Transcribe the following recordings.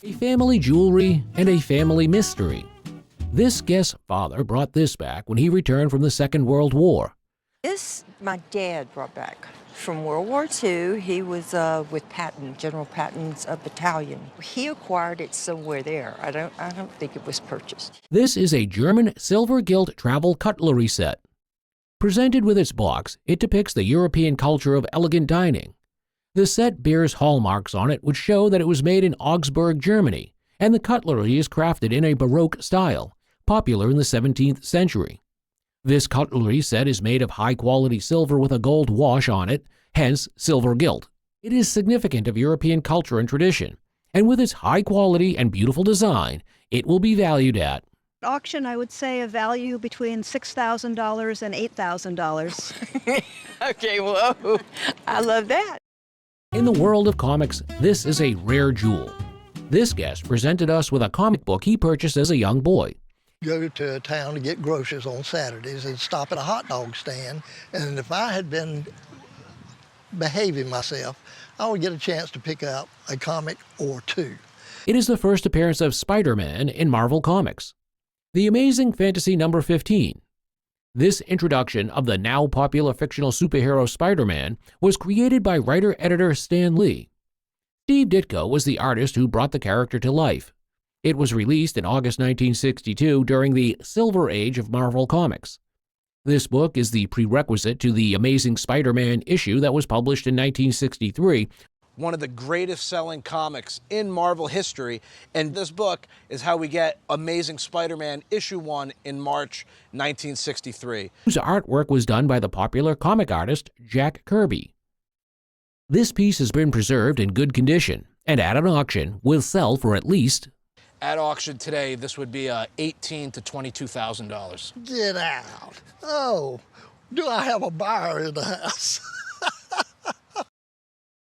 A family jewelry and a family mystery. This guest's father brought this back when he returned from the Second World War. This my dad brought back from World War II. He was with Patton, General Patton's battalion. He acquired it somewhere there. I don't think it was purchased. This is a German silver-gilt travel cutlery set. Presented with its box, it depicts the European culture of elegant dining. The set bears hallmarks on it which show that it was made in Augsburg, Germany, and the cutlery is crafted in a Baroque style, popular in the 17th century. This cutlery set is made of high-quality silver with a gold wash on it, hence silver gilt. It is significant of European culture and tradition, and with its high quality and beautiful design, it will be valued at auction, I would say a value between $6,000 and $8,000. Okay, whoa, I love that. In the world of comics, this is a rare jewel. This guest presented us with a comic book he purchased as a young boy. Go to a town to get groceries on Saturdays and stop at a hot dog stand, and if I had been behaving myself, I would get a chance to pick up a comic or two. It is the first appearance of Spider-Man in Marvel Comics. The Amazing Fantasy number 15. This introduction of the now popular fictional superhero Spider-Man was created by writer-editor Stan Lee. Steve Ditko was the artist who brought the character to life. It was released in August 1962 during the Silver Age of Marvel Comics. This book is the prerequisite to the Amazing Spider-Man issue that was published in 1963. One of the greatest selling comics in Marvel history, and this book is how we get Amazing Spider-Man issue 1 in March 1963. Whose artwork was done by the popular comic artist Jack Kirby. This piece has been preserved in good condition, and at an auction will sell for at least at auction today, this would be $18,000 to $22,000. Get out. Oh, do I have a buyer in the house?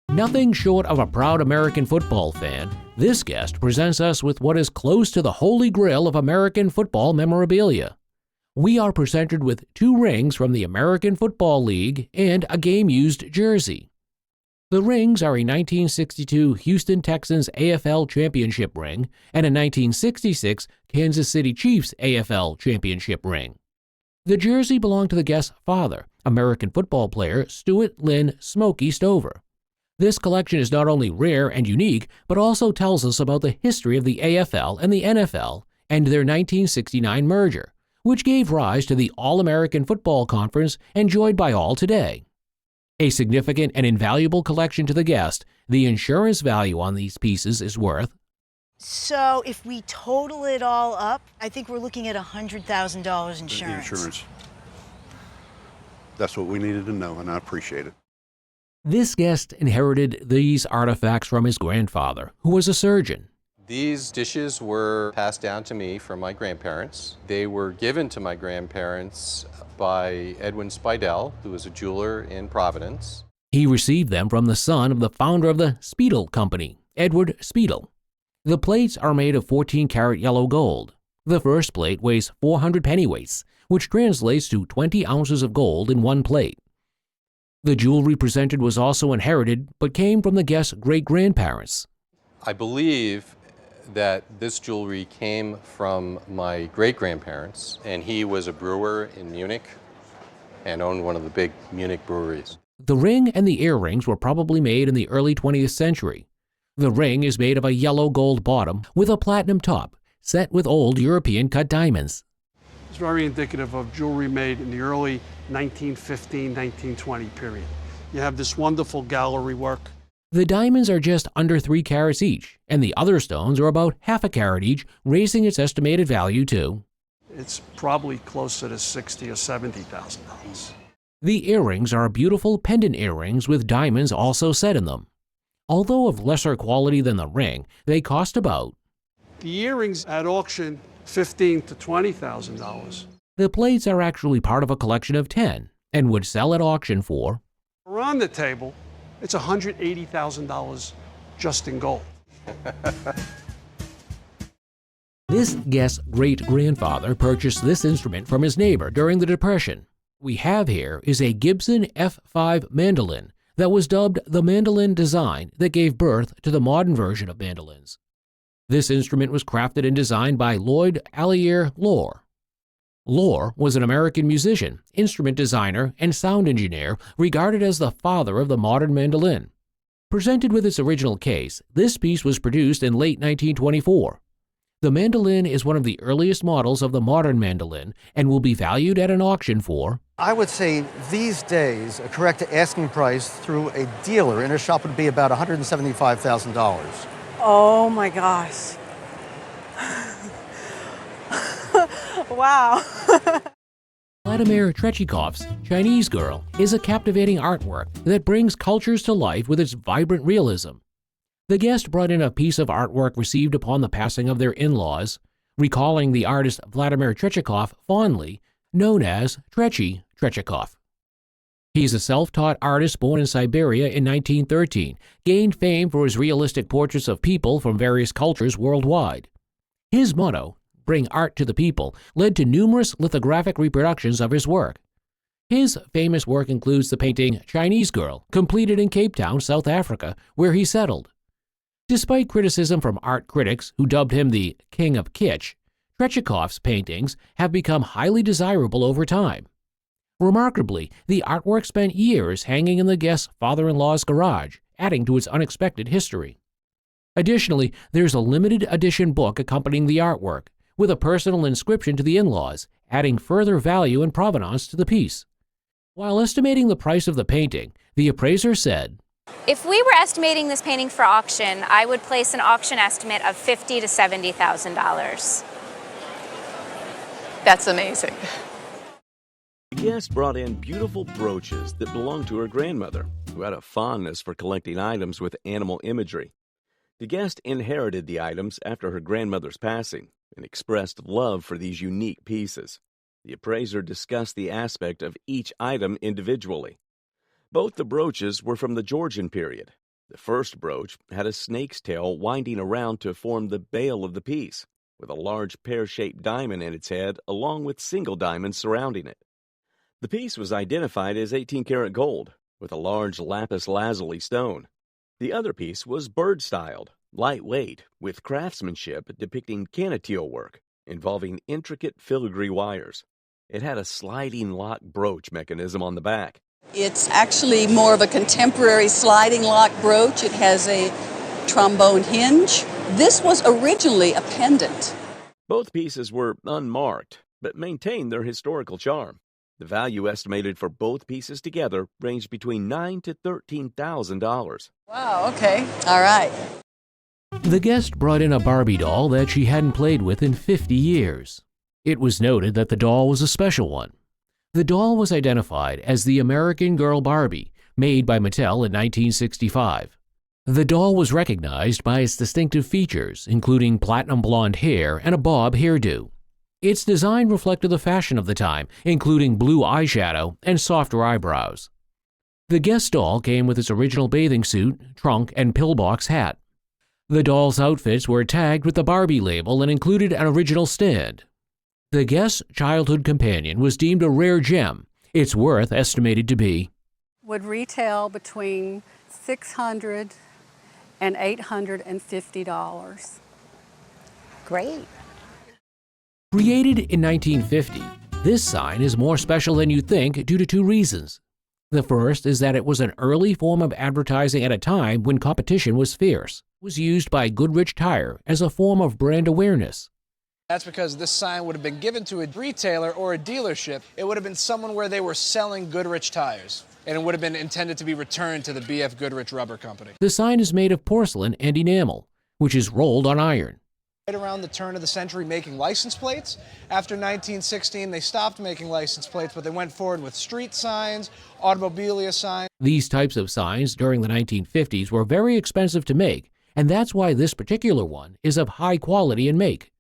Nothing short of a proud American football fan, this guest presents us with what is close to the holy grail of American football memorabilia. We are presented with 2 rings from the American Football League and a game-used jersey. The rings are a 1962 Houston Texans AFL Championship ring and a 1966 Kansas City Chiefs AFL Championship ring. The jersey belonged to the guest's father, American football player Stuart Lynn "Smokey" Stover. This collection is not only rare and unique, but also tells us about the history of the AFL and the NFL and their 1969 merger, which gave rise to the All-American Football Conference enjoyed by all today. A significant and invaluable collection to the guest, the insurance value on these pieces is worth. So if we total it all up, I think we're looking at $100,000 insurance. Insurance. That's what we needed to know, and I appreciate it. This guest inherited these artifacts from his grandfather, who was a surgeon. These dishes were passed down to me from my grandparents. They were given to my grandparents by Edwin Spidell, who was a jeweler in Providence. He received them from the son of the founder of the Speidel Company, Edward Speidel. The plates are made of 14-karat yellow gold. The first plate weighs 400 pennyweights, which translates to 20 ounces of gold in one plate. The jewelry presented was also inherited, but came from the guest's great-grandparents. I believe that this jewelry came from my great-grandparents, and he was a brewer in Munich and owned one of the big Munich breweries. The ring and the earrings were probably made in the early 20th century. The ring is made of a yellow gold bottom with a platinum top, set with old European cut diamonds. It's very indicative of jewelry made in the early 1915, 1920 period. You have this wonderful gallery work. The diamonds are just under 3 carats each, and the other stones are about half a carat each, raising its estimated value to It's probably closer to $60,000 or $70,000. The earrings are beautiful pendant earrings with diamonds also set in them. Although of lesser quality than the ring, they cost about The earrings at auction, $15,000 to $20,000. The plates are actually part of a collection of 10 and would sell at auction for Around the table, it's $180,000 just in gold. This guest's great-grandfather purchased this instrument from his neighbor during the Depression. We have here is a Gibson F5 mandolin that was dubbed the mandolin design that gave birth to the modern version of mandolins. This instrument was crafted and designed by Lloyd Allier Lohr. Lohr was an American musician, instrument designer, and sound engineer regarded as the father of the modern mandolin. Presented with its original case, this piece was produced in late 1924. The mandolin is one of the earliest models of the modern mandolin and will be valued at an auction for, I would say these days, a correct asking price through a dealer in a shop would be about $175,000. Oh my gosh. Wow. Vladimir Tretyakhov's Chinese Girl is a captivating artwork that brings cultures to life with its vibrant realism. The guest brought in a piece of artwork received upon the passing of their in-laws, recalling the artist Vladimir Tretyakov fondly, known as Trechy Tretyakov. He's a self-taught artist born in Siberia in 1913, gained fame for his realistic portraits of people from various cultures worldwide. His motto, "Bring art to the people," led to numerous lithographic reproductions of his work. His famous work includes the painting Chinese Girl, completed in Cape Town, South Africa, where he settled. Despite criticism from art critics who dubbed him the King of Kitsch, Tretyakov's paintings have become highly desirable over time. Remarkably, the artwork spent years hanging in the guest's father-in-law's garage, adding to its unexpected history. Additionally, there's a limited edition book accompanying the artwork, with a personal inscription to the in-laws, adding further value and provenance to the piece. While estimating the price of the painting, the appraiser said, "If we were estimating this painting for auction, I would place an auction estimate of $50,000 to $70,000. That's amazing. The guest brought in beautiful brooches that belonged to her grandmother, who had a fondness for collecting items with animal imagery. The guest inherited the items after her grandmother's passing and expressed love for these unique pieces. The appraiser discussed the aspect of each item individually. Both the brooches were from the Georgian period. The first brooch had a snake's tail winding around to form the bail of the piece, with a large pear-shaped diamond in its head along with single diamonds surrounding it. The piece was identified as 18-karat gold, with a large lapis lazuli stone. The other piece was bird-styled, lightweight, with craftsmanship depicting canateel work, involving intricate filigree wires. It had a sliding lock brooch mechanism on the back. It's actually more of a contemporary sliding lock brooch. It has a trombone hinge. This was originally a pendant. Both pieces were unmarked, but maintained their historical charm. The value estimated for both pieces together ranged between $9,000 to $13,000. Wow, okay. All right. The guest brought in a Barbie doll that she hadn't played with in 50 years. It was noted that the doll was a special one. The doll was identified as the American Girl Barbie, made by Mattel in 1965. The doll was recognized by its distinctive features, including platinum blonde hair and a bob hairdo. Its design reflected the fashion of the time, including blue eyeshadow and softer eyebrows. The guest doll came with its original bathing suit, trunk, and pillbox hat. The doll's outfits were tagged with the Barbie label and included an original stand. The guest's childhood companion was deemed a rare gem, its worth estimated to be would retail between $600 and $850. Great. Created in 1950, this sign is more special than you think due to two reasons. The first is that it was an early form of advertising at a time when competition was fierce. It was used by Goodrich Tire as a form of brand awareness. That's because this sign would have been given to a retailer or a dealership. It would have been someone where they were selling Goodrich tires, and it would have been intended to be returned to the B.F. Goodrich Rubber Company. The sign is made of porcelain and enamel, which is rolled on iron. Right around the turn of the century making license plates. After 1916, they stopped making license plates, but they went forward with street signs, automobilia signs. These types of signs during the 1950s were very expensive to make, and that's why this particular one is of high quality and make.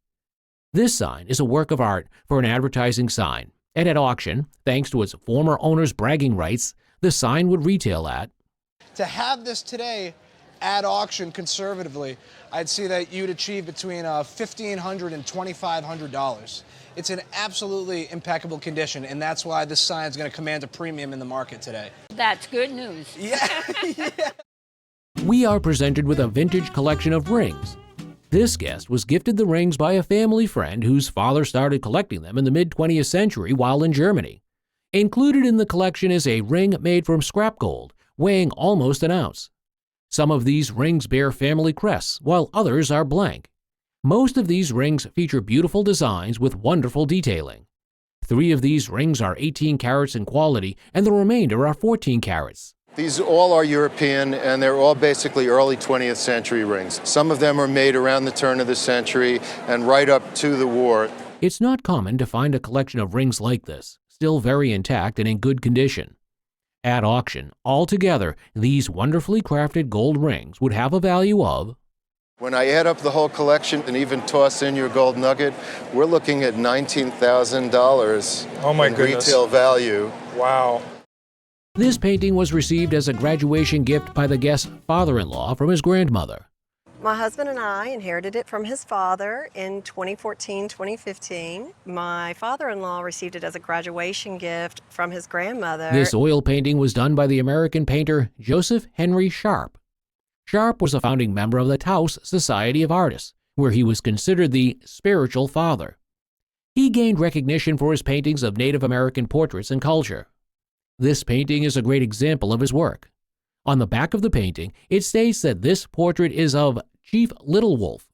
This sign is a work of art for an advertising sign, and at auction, thanks to its former owner's bragging rights, the sign would retail at. To have this today at auction conservatively, I'd see that you'd achieve between $1,500 and $2,500. It's in absolutely impeccable condition, and that's why this sign is going to command a premium in the market today. That's good news. Yeah. We are presented with a vintage collection of rings. This guest was gifted the rings by a family friend whose father started collecting them in the mid-20th century while in Germany. Included in the collection is a ring made from scrap gold, weighing almost an ounce. Some of these rings bear family crests, while others are blank. Most of these rings feature beautiful designs with wonderful detailing. 3 of these rings are 18 carats in quality, and the remainder are 14 carats. These all are European, and they're all basically early 20th century rings. Some of them are made around the turn of the century and right up to the war. It's not common to find a collection of rings like this, still very intact and in good condition. At auction, altogether, these wonderfully crafted gold rings would have a value of... When I add up the whole collection and even toss in your gold nugget, we're looking at $19,000 in retail value. Wow. This painting was received as a graduation gift by the guest's father-in-law from his grandmother. My husband and I inherited it from his father in 2014-2015. My father-in-law received it as a graduation gift from his grandmother. This oil painting was done by the American painter Joseph Henry Sharp. Sharp was a founding member of the Taos Society of Artists, where he was considered the spiritual father. He gained recognition for his paintings of Native American portraits and culture. This painting is a great example of his work. On the back of the painting, it states that this portrait is of Chief Little Wolf.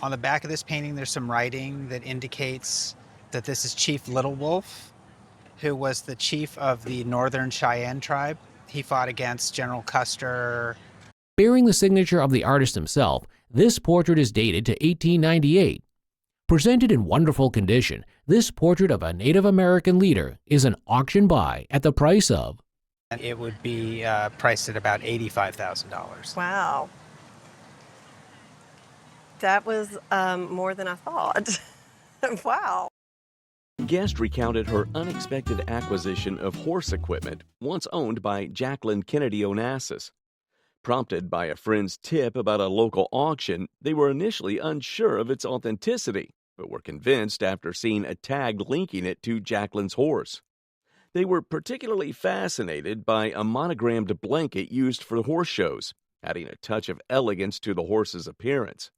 On the back of this painting, there's some writing that indicates that this is Chief Little Wolf, who was the chief of the Northern Cheyenne tribe. He fought against General Custer. Bearing the signature of the artist himself, this portrait is dated to 1898. Presented in wonderful condition, this portrait of a Native American leader is an auction buy at the price of... It would be priced at about $85,000. Wow. That was more than I thought. Wow. Guest recounted her unexpected acquisition of horse equipment once owned by Jacqueline Kennedy Onassis. Prompted by a friend's tip about a local auction, they were initially unsure of its authenticity, but were convinced after seeing a tag linking it to Jacqueline's horse. They were particularly fascinated by a monogrammed blanket used for horse shows, adding a touch of elegance to the horse's appearance.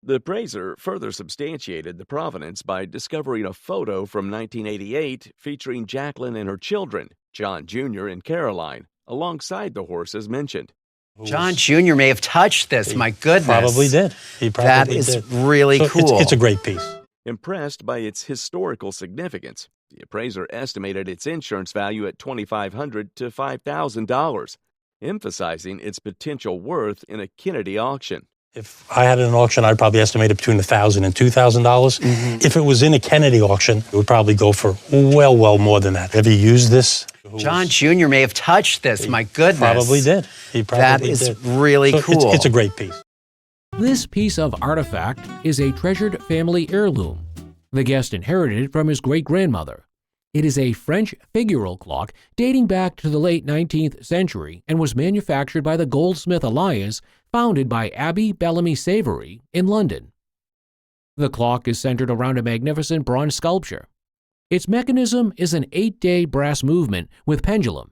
The appraiser further substantiated the provenance by discovering a photo from 1988 featuring Jacqueline and her children, John Jr. and Caroline, alongside the horse as mentioned. John Jr. may have touched this, my goodness. Probably did. He probably did. That is did. really cool. It's a great piece. Impressed by its historical significance, the appraiser estimated its insurance value at $2,500 to $5,000, emphasizing its potential worth in a Kennedy auction. If I had an auction, I'd probably estimate it between $1,000 and $2,000. If it was in a Kennedy auction, it would probably go for well more than that. Have you used this? John Jr. may have touched this, my goodness. Probably did. He probably did. That is did. really cool. It's a great piece. This piece of artifact is a treasured family heirloom. The guest inherited it from his great-grandmother. It is a French figural clock dating back to the late 19th century and was manufactured by the Goldsmith Alliance, founded by Abby Bellamy Savory in London. The clock is centered around a magnificent bronze sculpture. Its mechanism is an 8-day brass movement with pendulum.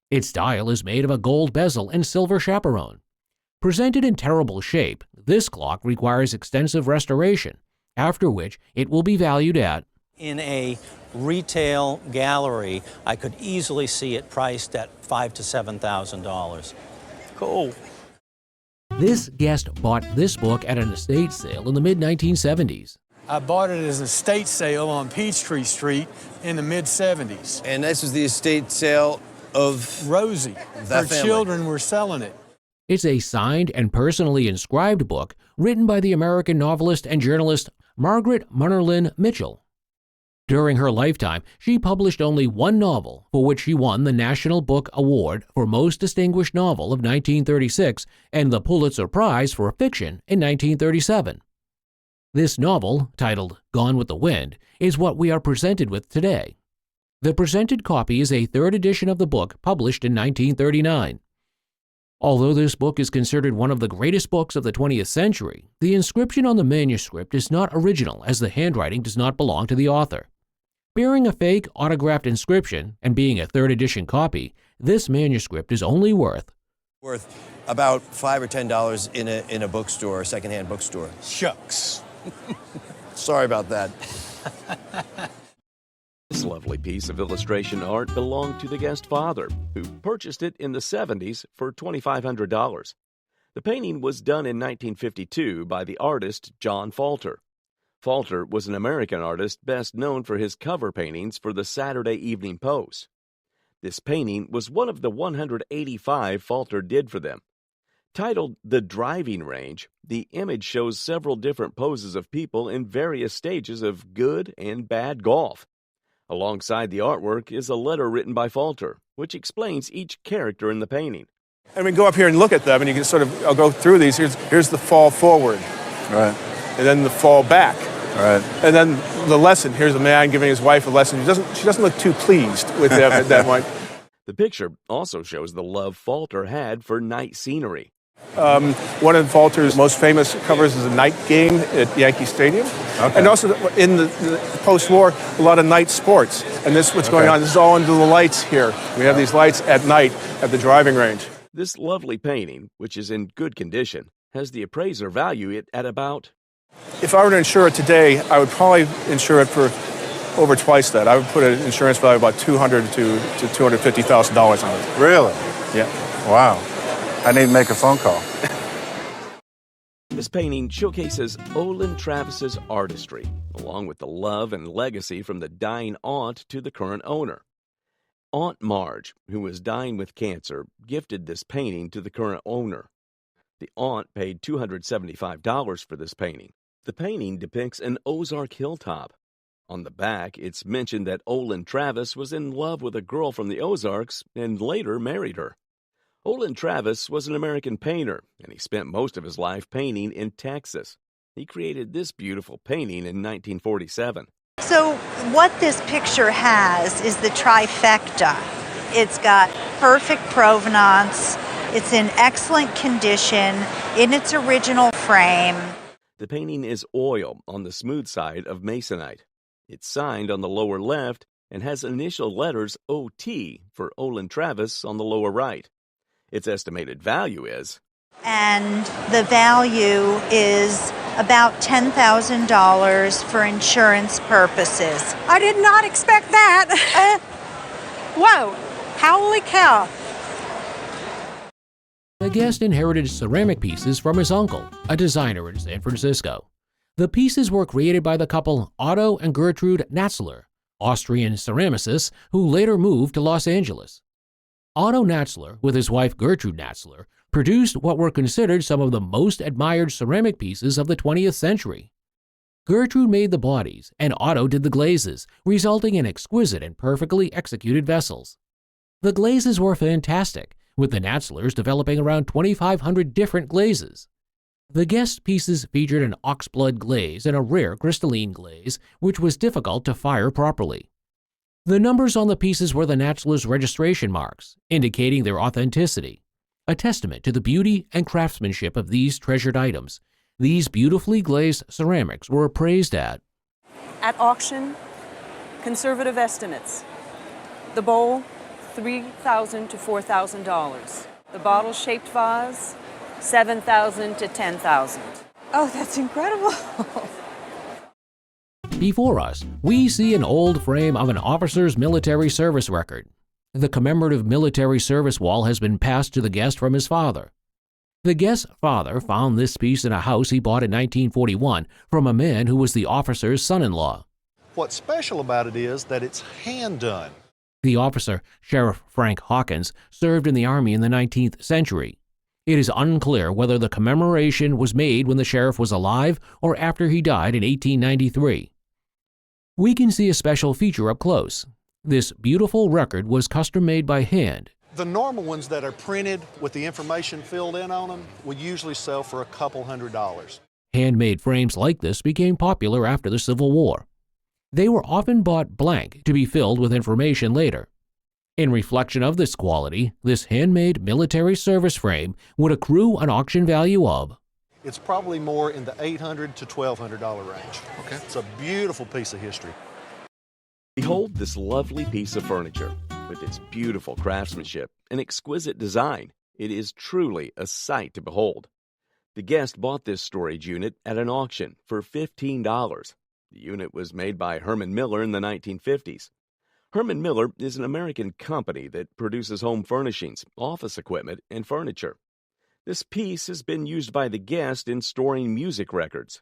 Its dial is made of a gold bezel and silver chaperone. Presented in terrible shape, this clock requires extensive restoration, after which it will be valued at... In a retail gallery, I could easily see it priced at $5,000 to $7,000. Cool. This guest bought this book at an estate sale in the mid-1970s. I bought it as an estate sale on Peachtree Street in the mid-70s. And this was the estate sale of Rosie. Her children were selling it. It's a signed and personally inscribed book written by the American novelist and journalist Margaret Munnerlyn Mitchell. During her lifetime, she published only one novel, for which she won the National Book Award for Most Distinguished Novel of 1936 and the Pulitzer Prize for Fiction in 1937. This novel, titled Gone with the Wind, is what we are presented with today. The presented copy is a third edition of the book published in 1939. Although this book is considered one of the greatest books of the 20th century, the inscription on the manuscript is not original as the handwriting does not belong to the author. Bearing a fake autographed inscription and being a third edition copy, this manuscript is only worth Worth about $5 or $10 in a bookstore, a secondhand bookstore. Shucks. Sorry about that. This lovely piece of illustration art belonged to the Guest father, who purchased it in the 70s for $2,500. The painting was done in 1952 by the artist John Falter. Falter was an American artist best known for his cover paintings for the Saturday Evening Post. This painting was one of the 185 Falter did for them. Titled The Driving Range, the image shows several different poses of people in various stages of good and bad golf. Alongside the artwork is a letter written by Falter, which explains each character in the painting. I mean, go up here and look at them, and you can I'll go through these. Here's the fall forward. Right. And then the fall back. Right. And then the lesson. Here's a man giving his wife a lesson. She doesn't look too pleased with them at that point. The picture also shows the love Falter had for night scenery. One of Falter's most famous covers is a night game at Yankee Stadium. Okay. And also in the post-war, a lot of night sports. And this is what's going on. This is all under the lights here. We have these lights at night at the driving range. This lovely painting, which is in good condition, has the appraiser value it at about... If I were to insure it today, I would probably insure it for over twice that. I would put an insurance value of about $200,000 to $250,000 on it. Really? Yeah. Wow. I need to make a phone call. This painting showcases Olin Travis's artistry, along with the love and legacy from the dying aunt to the current owner. Aunt Marge, who was dying with cancer, gifted this painting to the current owner. The aunt paid $275 for this painting. The painting depicts an Ozark hilltop. On the back, it's mentioned that Olin Travis was in love with a girl from the Ozarks and later married her. Olin Travis was an American painter, and he spent most of his life painting in Texas. He created this beautiful painting in 1947. So what this picture has is the trifecta. It's got perfect provenance. It's in excellent condition in its original frame. The painting is oil on the smooth side of masonite. It's signed on the lower left and has initial letters OT for Olin Travis on the lower right. Its estimated value is... And the value is about $10,000 for insurance purposes. I did not expect that. Whoa, holy cow. The Guest inherited ceramic pieces from his uncle, a designer in San Francisco. The pieces were created by the couple Otto and Gertrude Natzler, Austrian ceramicists who later moved to Los Angeles. Otto Natzler, with his wife Gertrude Natzler, produced what were considered some of the most admired ceramic pieces of the 20th century. Gertrude made the bodies, and Otto did the glazes, resulting in exquisite and perfectly executed vessels. The glazes were fantastic, with the Natzlers developing around 2,500 different glazes. The Guest pieces featured an oxblood glaze and a rare crystalline glaze, which was difficult to fire properly. The numbers on the pieces were the Natzlers' registration marks, indicating their authenticity, a testament to the beauty and craftsmanship of these treasured items. These beautifully glazed ceramics were appraised at auction, conservative estimates. The bowl, $3,000 to $4,000. The bottle-shaped vase, $7,000 to $10,000. Oh, that's incredible. Before us, we see an old frame of an officer's military service record. The commemorative military service wall has been passed to the Guest from his father. The Guest's father found this piece in a house he bought in 1941 from a man who was the officer's son-in-law. What's special about it is that it's hand-done. The officer, Sheriff Frank Hawkins, served in the Army in the 19th century. It is unclear whether the commemoration was made when the sheriff was alive or after he died in 1893. We can see a special feature up close. This beautiful record was custom-made by hand. The normal ones that are printed with the information filled in on them would usually sell for a couple $100. Handmade frames like this became popular after the Civil War. They were often bought blank to be filled with information later. In reflection of this quality, this handmade military service frame would accrue an auction value of... It's probably more in the $800 to $1,200 range. Okay. It's a beautiful piece of history. Behold this lovely piece of furniture. With its beautiful craftsmanship and exquisite design, It is truly a sight to behold. The guest bought this storage unit at an auction for $15. The unit was made by Herman Miller in the 1950s. Herman Miller is an American company that produces home furnishings, office equipment, and furniture. This piece has been used by the guest in storing music records.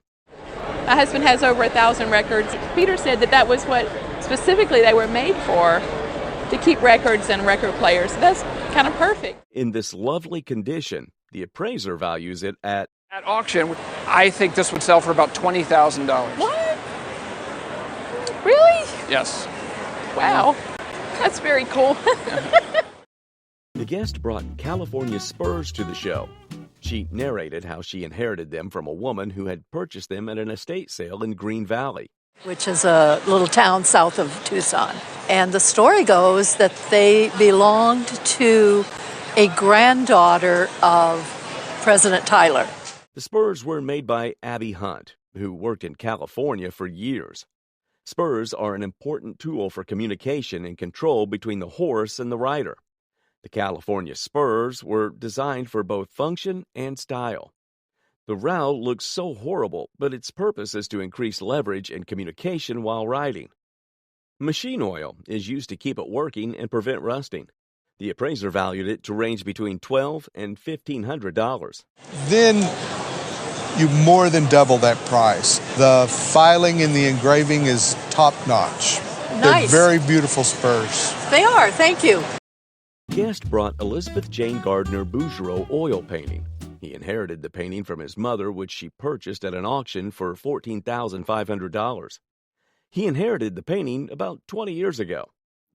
My husband has over 1,000 records. Peter said that was what specifically they were made for, to keep records and record players. So that's kind of perfect. In this lovely condition, the appraiser values it at auction, I think this would sell for about $20,000. What? Really? Yes. Wow. That's very cool. The guest brought California Spurs to the show. She narrated how she inherited them from a woman who had purchased them at an estate sale in Green Valley, which is a little town south of Tucson. And the story goes that they belonged to a granddaughter of President Tyler. The Spurs were made by Abby Hunt, who worked in California for years. Spurs are an important tool for communication and control between the horse and the rider. The California Spurs were designed for both function and style. The rowel looks so horrible, but its purpose is to increase leverage and communication while riding. Machine oil is used to keep it working and prevent rusting. The appraiser valued it to range between $1,200 and $1,500. Then you more than double that price. The filing and the engraving is top-notch. Nice. They're very beautiful spurs. They are, thank you. Guest brought Elizabeth Jane Gardner Bouguereau oil painting. He inherited the painting from his mother, which she purchased at an auction for $14,500. He inherited the painting about 20 years ago.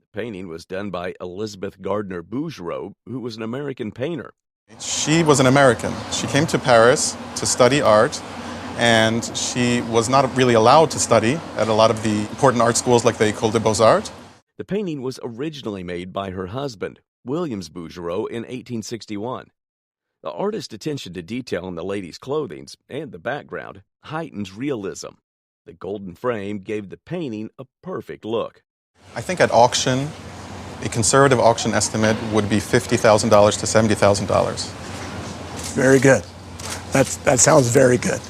The painting was done by Elizabeth Gardner Bouguereau, who was an American painter. She was an American. She came to Paris to study art, and she was not really allowed to study at a lot of the important art schools like the École des Beaux-Arts. The painting was originally made by her husband, Williams Bouguereau, in 1861. The artist's attention to detail in the lady's clothing and the background heightens realism. The golden frame gave the painting a perfect look. I think at auction, a conservative auction estimate would be $50,000 to $70,000. Very good. That sounds very good.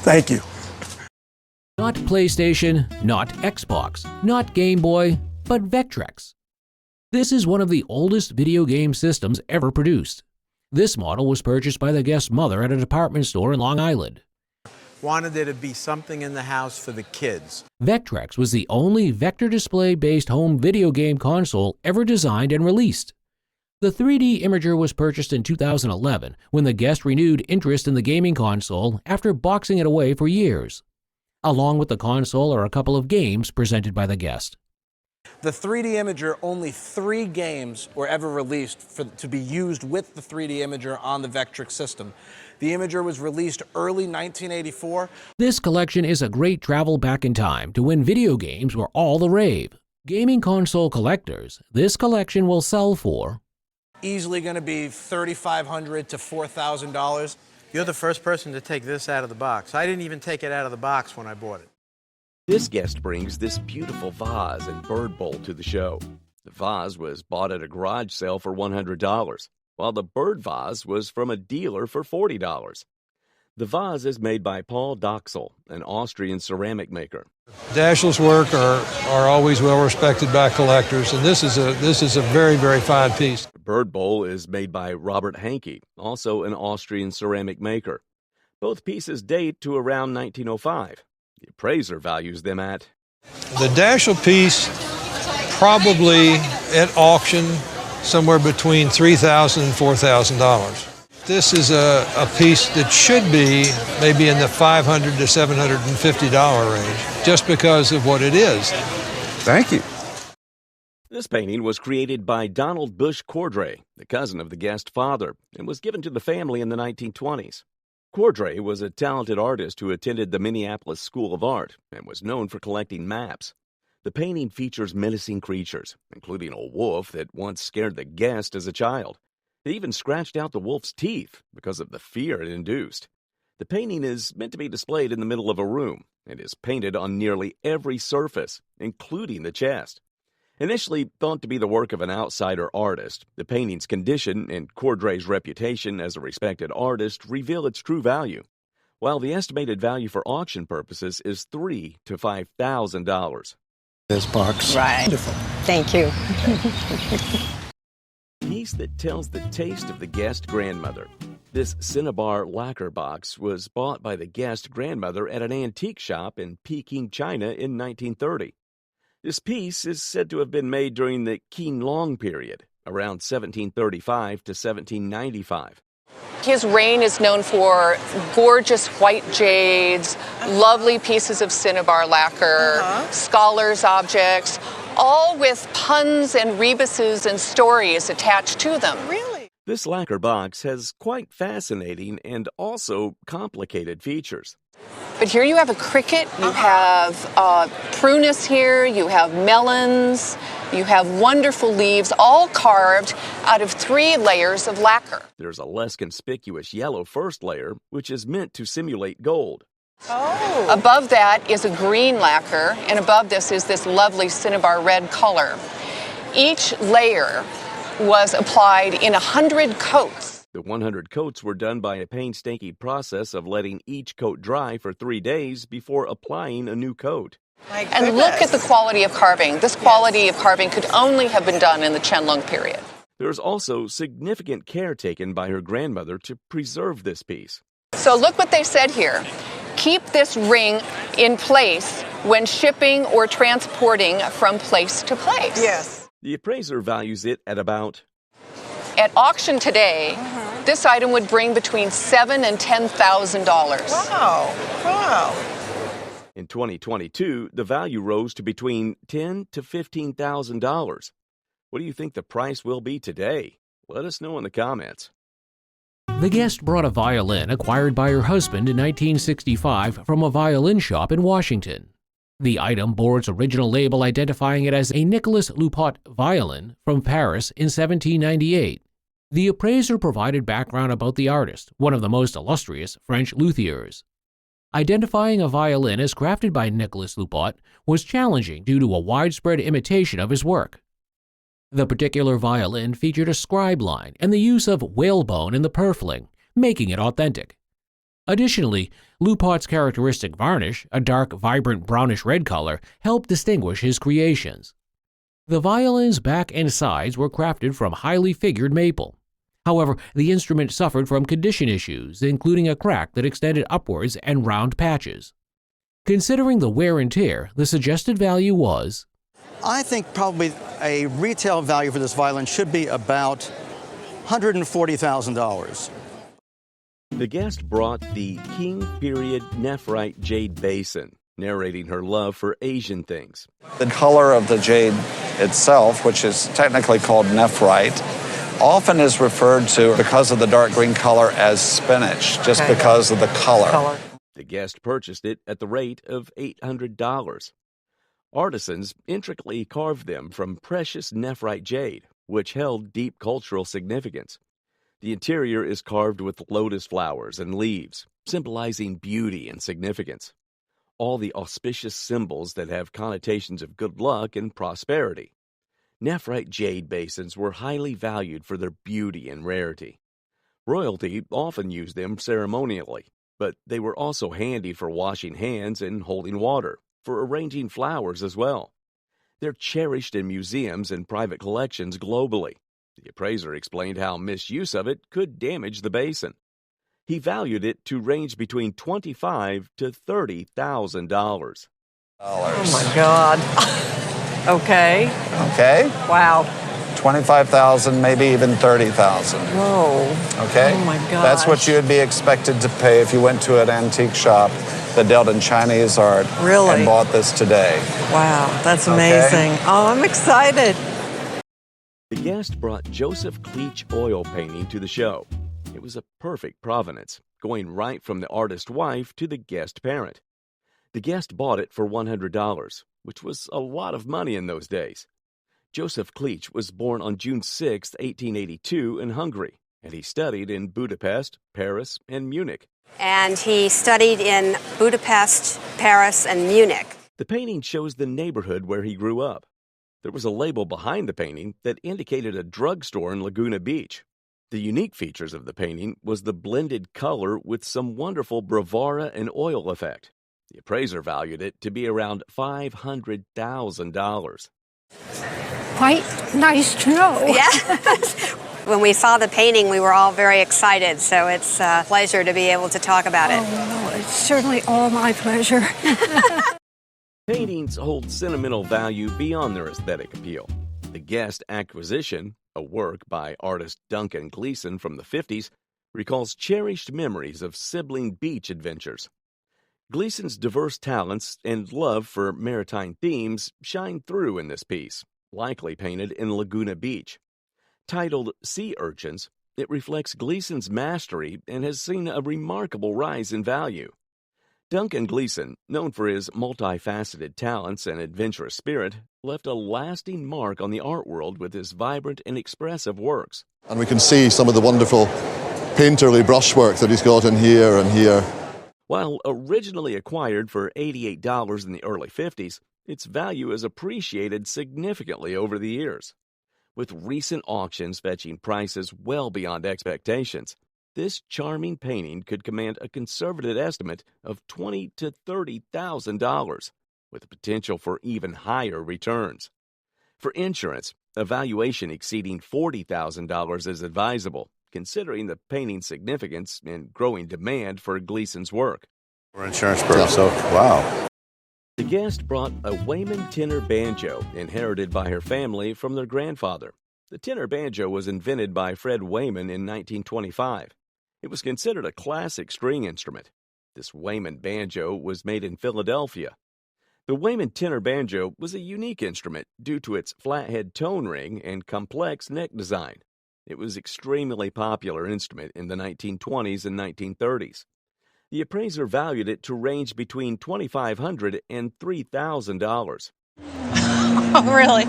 Thank you. Not PlayStation, not Xbox, not Game Boy, but Vectrex. This is one of the oldest video game systems ever produced. This model was purchased by the guest's mother at a department store in Long Island. Wanted there to be something in the house for the kids. Vectrex was the only vector display-based home video game console ever designed and released. The 3D Imager was purchased in 2011 when the guest renewed interest in the gaming console after boxing it away for years. Along with the console are a couple of games presented by the guest. The 3D Imager, only 3 games were ever released to be used with the 3D Imager on the Vectrex system. The Imager was released early 1984. This collection is a great travel back in time to when video games were all the rave. Gaming console collectors, this collection will sell for easily going to be $3,500 to $4,000. You're the first person to take this out of the box. I didn't even take it out of the box when I bought it. This guest brings this beautiful vase and bird bowl to the show. The vase was bought at a garage sale for $100, while the bird vase was from a dealer for $40. The vase is made by Paul Doxel, an Austrian ceramic maker. Daschel's work are always well respected by collectors, and this is a very, very fine piece. The bird bowl is made by Robert Hankey, also an Austrian ceramic maker. Both pieces date to around 1905. The appraiser values them at the Daschel piece, probably at auction somewhere between $3,000 and $4,000. This is a piece that should be maybe in the $500 to $750 range, just because of what it is. Thank you. This painting was created by Donald Bush Cordray, the cousin of the guest's father, and was given to the family in the 1920s. Cordray was a talented artist who attended the Minneapolis School of Art and was known for collecting maps. The painting features menacing creatures, including a wolf that once scared the guest as a child. It even scratched out the wolf's teeth because of the fear it induced. The painting is meant to be displayed in the middle of a room and is painted on nearly every surface, including the chest. Initially thought to be the work of an outsider artist, the painting's condition and Cordray's reputation as a respected artist reveal its true value, while the estimated value for auction purposes is $3,000 to $5,000. This box. Right. Wonderful. Thank you. Piece that tells the taste of the guest grandmother. This Cinnabar lacquer box was bought by the guest grandmother at an antique shop in Peking, China in 1930. This piece is said to have been made during the Qianlong period, around 1735 to 1795. His reign is known for gorgeous white jades, lovely pieces of cinnabar lacquer, scholars' objects, all with puns and rebuses and stories attached to them. Really? This lacquer box has quite fascinating and also complicated features. But here you have a cricket, you have prunus here, you have melons, you have wonderful leaves, all carved out of 3 layers of lacquer. There's a less conspicuous yellow first layer, which is meant to simulate gold. Oh. Above that is a green lacquer, and above this is this lovely cinnabar red color. Each layer was applied in 100 coats. The 100 coats were done by a painstaking process of letting each coat dry for 3 days before applying a new coat. And look at the quality of carving. This quality of carving could only have been done in the Qianlong period. There's also significant care taken by her grandmother to preserve this piece. So look what they said here. Keep this ring in place when shipping or transporting from place to place. Yes. The appraiser values it at about... At auction today, this item would bring between $7,000 and $10,000. Wow. Wow. In 2022, the value rose to between $10,000 to $15,000. What do you think the price will be today? Let us know in the comments. The guest brought a violin acquired by her husband in 1965 from a violin shop in Washington. The item bore its original label identifying it as a Nicolas Loupart violin from Paris in 1798. The appraiser provided background about the artist, one of the most illustrious French luthiers. Identifying a violin as crafted by Nicolas Loupart was challenging due to a widespread imitation of his work. The particular violin featured a scribe line and the use of whalebone in the purfling, making it authentic. Additionally, Loupart's characteristic varnish, a dark, vibrant brownish-red color, helped distinguish his creations. The violin's back and sides were crafted from highly figured maple. However, the instrument suffered from condition issues, including a crack that extended upwards and round patches. Considering the wear and tear, the suggested value was... I think probably a retail value for this violin should be about $140,000. The guest brought the Qing period nephrite jade basin, narrating her love for Asian things. The color of the jade itself, which is technically called nephrite, often is referred to, because of the dark green color, as spinach, just because of the color. The guest purchased it at the rate of $800. Artisans intricately carved them from precious nephrite jade, which held deep cultural significance. The interior is carved with lotus flowers and leaves, symbolizing beauty and significance. All the auspicious symbols that have connotations of good luck and prosperity. Nephrite jade basins were highly valued for their beauty and rarity. Royalty often used them ceremonially, but they were also handy for washing hands and holding water, for arranging flowers as well. They're cherished in museums and private collections globally. The appraiser explained how misuse of it could damage the basin. He valued it to range between $25,000 to $30,000. Oh my God. Okay. Okay. Wow. $25,000, maybe even $30,000. Whoa. Okay? Oh my God. That's what you would be expected to pay if you went to an antique shop that dealt in Chinese art Really? and bought this today. Wow, that's amazing. Okay. Oh, I'm excited. The guest brought Joseph Cleach oil painting to the show. It was a perfect provenance, going right from the artist's wife to the guest parent. The guest bought it for $100, which was a lot of money in those days. Joseph Cleach was born on June 6, 1882 in Hungary, and he studied in Budapest, Paris, and Munich. And he studied in Budapest, Paris, and Munich. The painting shows the neighborhood where he grew up. There was a label behind the painting that indicated a drugstore in Laguna Beach. The unique features of the painting was the blended color with some wonderful bravura and oil effect. The appraiser valued it to be around $500,000. Quite nice to know. Yeah. When we saw the painting, we were all very excited, so it's a pleasure to be able to talk about it. Oh, no, it's certainly all my pleasure. Paintings hold sentimental value beyond their aesthetic appeal. The Guest Acquisition, a work by artist Duncan Gleason from the 50s, recalls cherished memories of sibling beach adventures. Gleason's diverse talents and love for maritime themes shine through in this piece, likely painted in Laguna Beach. Titled Sea Urchins, it reflects Gleason's mastery and has seen a remarkable rise in value. Duncan Gleason, known for his multifaceted talents and adventurous spirit, left a lasting mark on the art world with his vibrant and expressive works. And we can see some of the wonderful painterly brushwork that he's got in here and here. While originally acquired for $88 in the early 50s, its value has appreciated significantly over the years. With recent auctions fetching prices well beyond expectations, this charming painting could command a conservative estimate of $20,000 to $30,000, with the potential for even higher returns. For insurance, a valuation exceeding $40,000 is advisable, considering the painting's significance and growing demand for Gleason's work. For insurance purposes, wow. The Guest brought a Wayman tenor banjo inherited by her family from their grandfather. The tenor banjo was invented by Fred Wayman in 1925. It was considered a classic string instrument. This Wayman banjo was made in Philadelphia. The Wayman tenor banjo was a unique instrument due to its flathead tone ring and complex neck design. It was an extremely popular instrument in the 1920s and 1930s. The appraiser valued it to range between $2,500 and $3,000. Oh, really?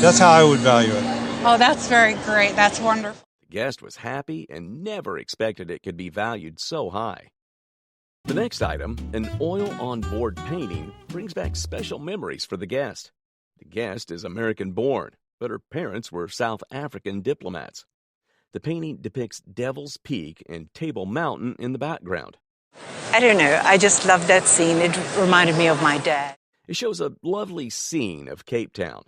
That's how I would value it. Oh, that's very great. That's wonderful. The Guest was happy and never expected it could be valued so high. The next item, an oil-on-board painting, brings back special memories for the Guest. The Guest is American-born, but her parents were South African diplomats. The painting depicts Devil's Peak and Table Mountain in the background. I don't know. I just loved that scene. It reminded me of my dad. It shows a lovely scene of Cape Town.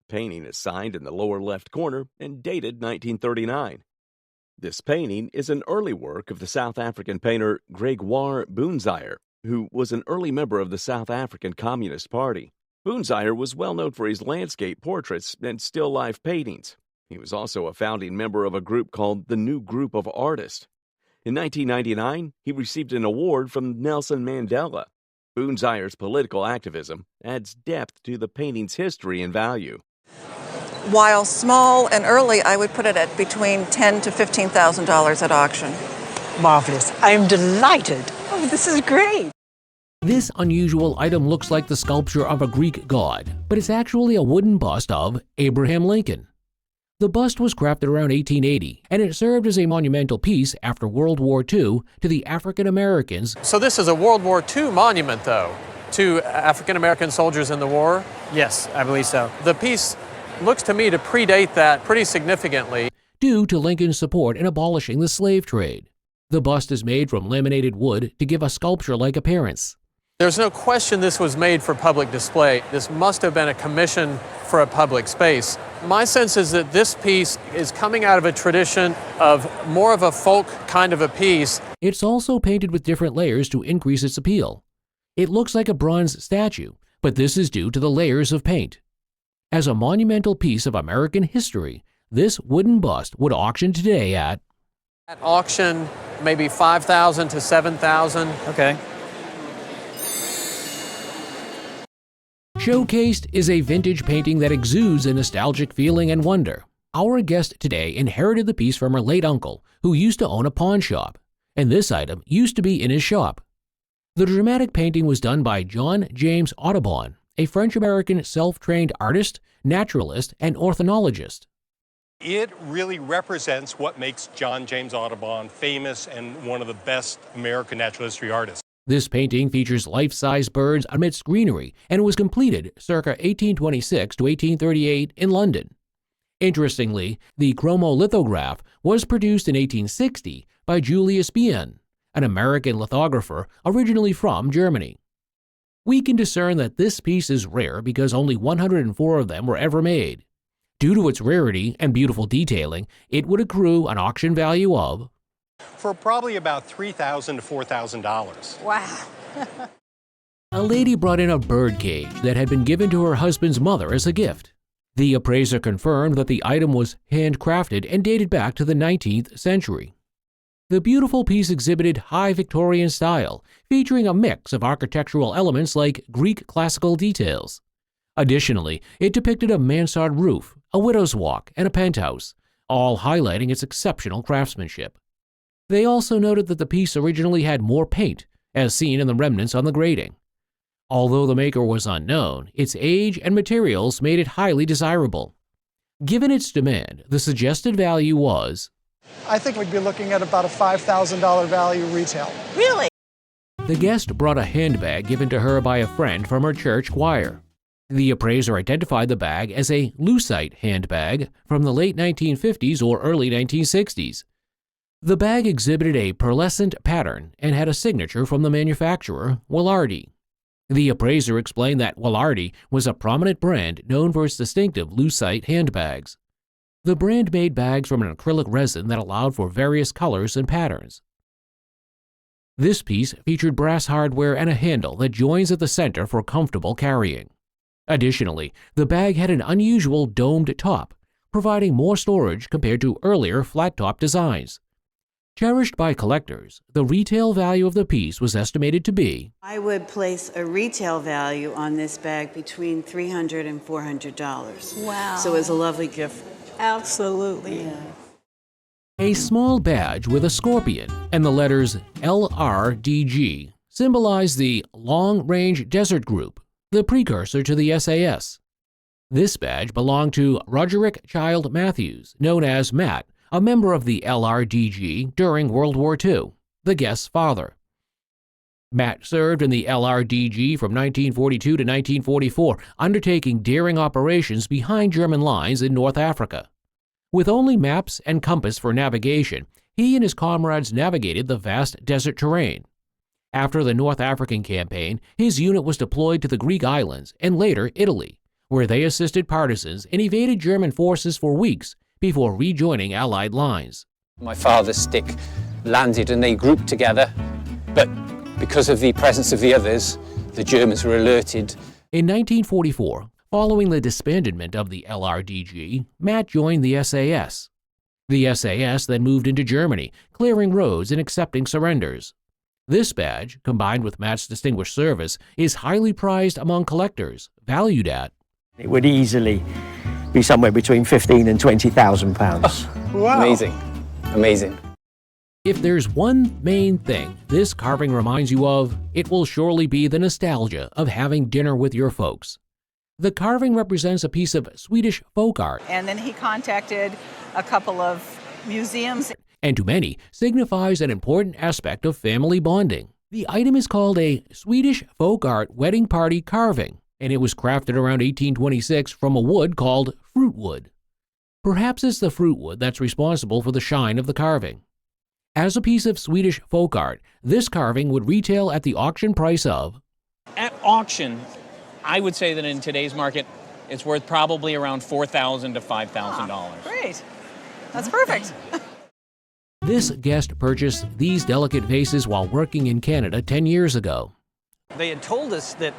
The painting is signed in the lower left corner and dated 1939. This painting is an early work of the South African painter Gregoire Boonzaier, who was an early member of the South African Communist Party. Boonzaier was well known for his landscape portraits and still life paintings. He was also a founding member of a group called the New Group of Artists. In 1999, he received an award from Nelson Mandela. Boonzaier's political activism adds depth to the painting's history and value. While small and early, I would put it at between $10,000 to $15,000 at auction. Marvelous. I'm delighted. Oh, this is great. This unusual item looks like the sculpture of a Greek god, but it's actually a wooden bust of Abraham Lincoln. The bust was crafted around 1880, and it served as a monumental piece after World War II to the African Americans. So this is a World War II monument, though, to African American soldiers in the war? Yes, I believe so. The piece looks to me to predate that pretty significantly. Due to Lincoln's support in abolishing the slave trade. The bust is made from laminated wood to give a sculpture-like appearance. There's no question this was made for public display. This must have been a commission for a public space. My sense is that this piece is coming out of a tradition of more of a folk kind of a piece. It's also painted with different layers to increase its appeal. It looks like a bronze statue, but this is due to the layers of paint. As a monumental piece of American history, this wooden bust would auction today at auction, maybe $5,000 to $7,000. Okay. Showcased is a vintage painting that exudes a nostalgic feeling and wonder. Our guest today inherited the piece from her late uncle, who used to own a pawn shop, and this item used to be in his shop. The dramatic painting was done by John James Audubon, a French-American self-trained artist, naturalist, and ornithologist. It really represents what makes John James Audubon famous and one of the best American natural history artists. This painting features life-size birds amidst greenery and was completed circa 1826 to 1838 in London. Interestingly, the chromolithograph was produced in 1860 by Julius Bien, an American lithographer originally from Germany. We can discern that this piece is rare because only 104 of them were ever made. Due to its rarity and beautiful detailing, it would accrue an auction value of For probably about $3,000 to $4,000. Wow. A lady brought in a bird cage that had been given to her husband's mother as a gift. The appraiser confirmed that the item was handcrafted and dated back to the 19th century. The beautiful piece exhibited high Victorian style, featuring a mix of architectural elements like Greek classical details. Additionally, it depicted a mansard roof, a widow's walk, and a penthouse, all highlighting its exceptional craftsmanship. They also noted that the piece originally had more paint, as seen in the remnants on the grating. Although the maker was unknown, its age and materials made it highly desirable. Given its demand, the suggested value was I think we'd be looking at about a $5,000 value retail. Really? The guest brought a handbag given to her by a friend from her church choir. The appraiser identified the bag as a lucite handbag from the late 1950s or early 1960s. The bag exhibited a pearlescent pattern and had a signature from the manufacturer, Willardi. The appraiser explained that Willardi was a prominent brand known for its distinctive lucite handbags. The brand made bags from an acrylic resin that allowed for various colors and patterns. This piece featured brass hardware and a handle that joins at the center for comfortable carrying. Additionally, the bag had an unusual domed top, providing more storage compared to earlier flat-top designs. Cherished by collectors, the retail value of the piece was estimated to be I would place a retail value on this bag between $300 and $400. Wow. So it was a lovely gift. Absolutely. Yeah. a small badge with a scorpion and the letters LRDG symbolize the Long Range Desert Group, the precursor to the SAS. This badge belonged to Roderick Child Matthews, known as Matt, a member of the LRDG during World War II, the guest's father. Matt served in the LRDG from 1942 to 1944, undertaking daring operations behind German lines in North Africa. With only maps and compass for navigation, he and his comrades navigated the vast desert terrain. After the North African campaign, his unit was deployed to the Greek islands and later Italy, where they assisted partisans and evaded German forces for weeks before rejoining Allied lines. My father's stick landed and they grouped together, but because of the presence of the others, the Germans were alerted. In 1944, following the disbandment of the LRDG, Matt joined the SAS. The SAS then moved into Germany, clearing roads and accepting surrenders. This badge, combined with Matt's distinguished service, is highly prized among collectors, valued at it would easily be somewhere between £15,000 and £20,000. Wow. Amazing. Amazing. If there's one main thing this carving reminds you of, it will surely be the nostalgia of having dinner with your folks. The carving represents a piece of Swedish folk art, And then he contacted a couple of museums. and to many signifies an important aspect of family bonding. The item is called a Swedish folk art wedding party carving, and it was crafted around 1826 from a wood called fruit wood. Perhaps it's the fruit wood that's responsible for the shine of the carving. As a piece of Swedish folk art, this carving would retail at the auction price of At auction, I would say that in today's market, it's worth probably around $4,000 to $5,000. Great. That's perfect. This guest purchased these delicate vases while working in Canada 10 years ago. They had told us that